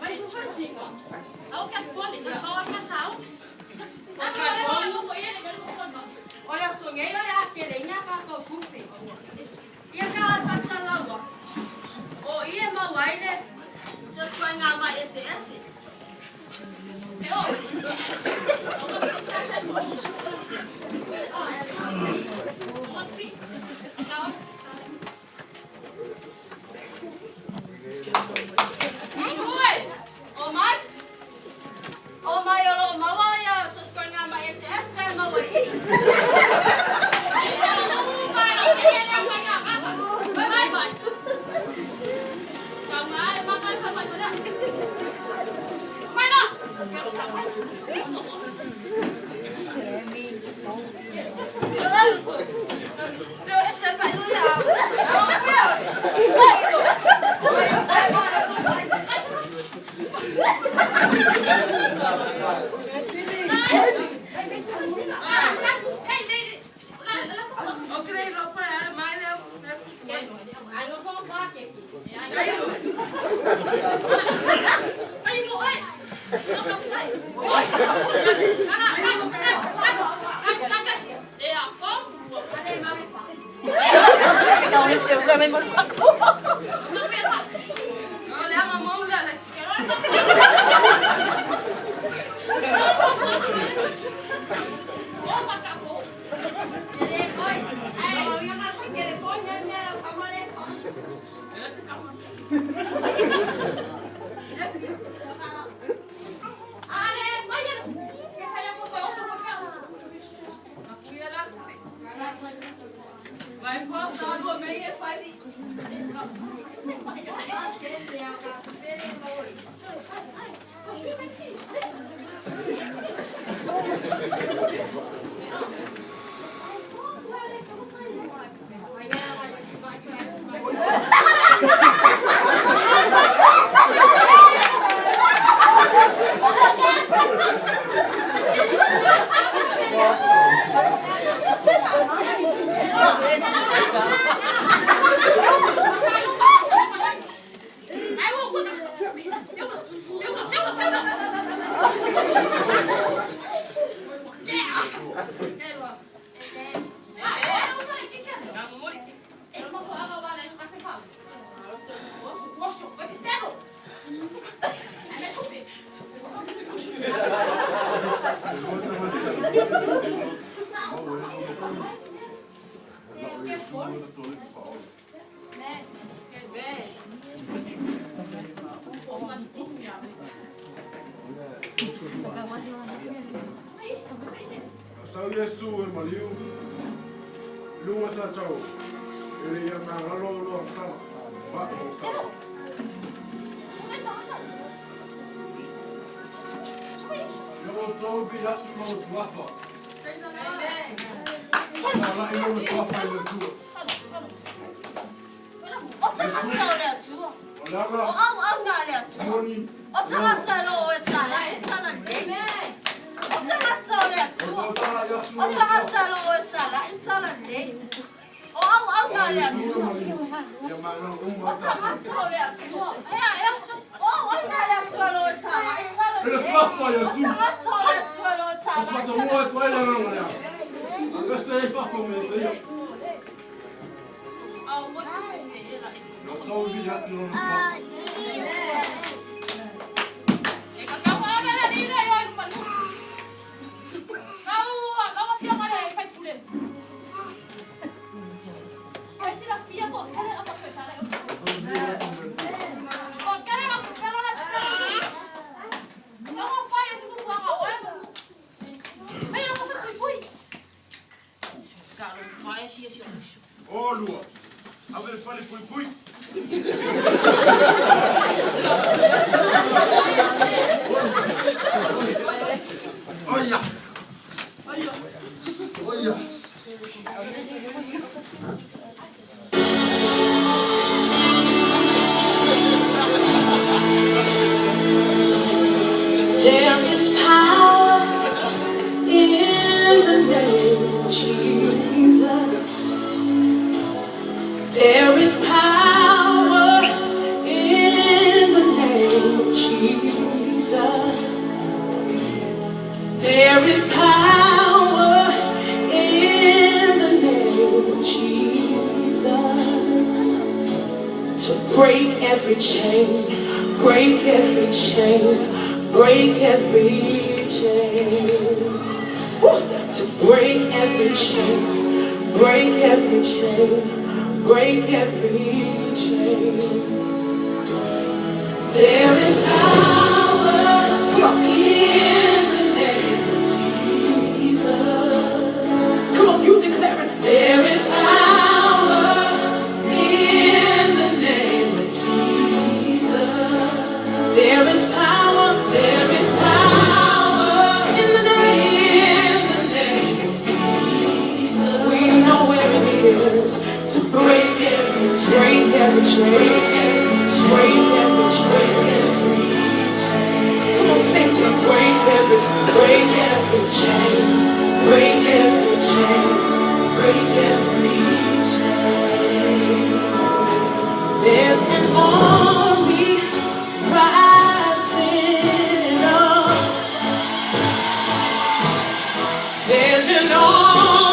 mấy cũng phát sinh à? Đâu cắt con để con cắt sáu. Ăn đây con có phải để con con mà. Olha só, ninguém olha aqui, nem na faca o cupe. E aquela pasta lá, ó. O ia ma vai né? Já foi na ma SS. Hello. Vai passar do meio e faz. Sau Yesu mà liu liu mà sao cháu rồi giờ mà nó lo lo sao bắt đầu sao yo tô vi já tu não tu lá fora lá eu não tô fazendo tudo olha lá Ô, Lua, a ver, fale pui. Olha! Olha! There is power in the name of Jesus. There is power in the name of Jesus. chain, break every chain, break every chain. Woo! To break every chain, break every chain, break every chain. There is power in the name of Jesus. Come on, you declare it. There is power in the name of Jesus. There is power in the name of Jesus. We know where it is to break every chain, break every chain, break every chain. Come on, sing to break every chain, break every chain, break every chain, break every chain. There's an army rising up. There's an army